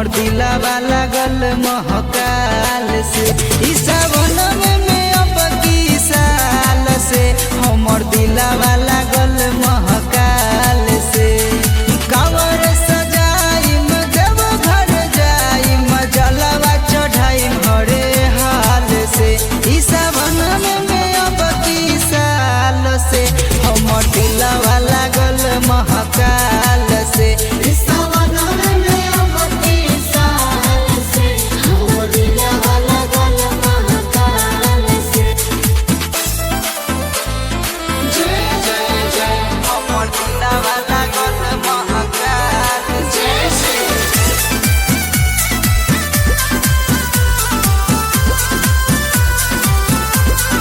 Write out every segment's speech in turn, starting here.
हमर दिलावा लागल महकाल से ई सावन में अब की साल से हमर दिलावा लागल महकाल से कांवर सजाइम देव घर जाइम जलवा चढ़ाइम हरे हाल से ई सावन में अब की साल से हमर दिलावा लागल महकाल से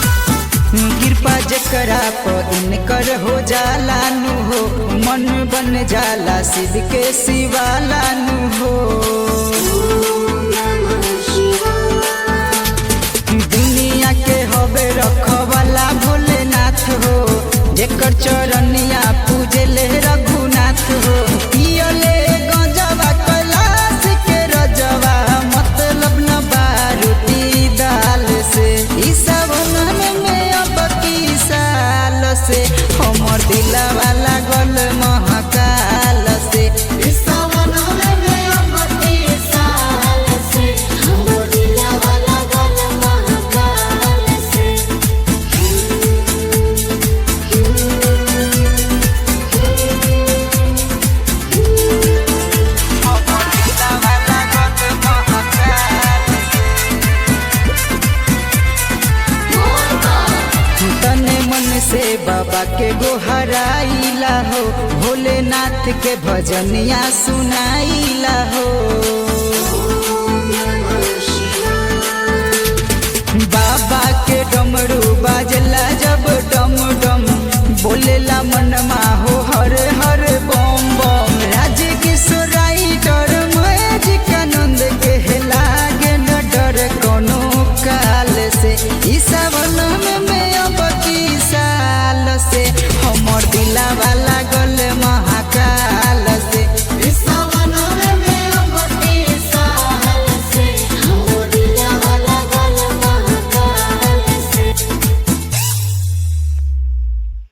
कृपा जकरा पर इनकर हो जाला नु हो मन बन जाला शिव के शिवाला नु हो दुनिया के हवे रखवाला भोलेनाथ हो जेकर चरनिया पूजले रघुनाथ हो पियले गंजवा कैलाश के रजवा मतलब न बारूदी दाल से ई सावन में अब की साल से हमर दिलवा लागल महकाल से तने मन से बाबा के गोहराइला हो भोलेनाथ के भजनिया सुनाइला हो बाबा के डमरू बाजला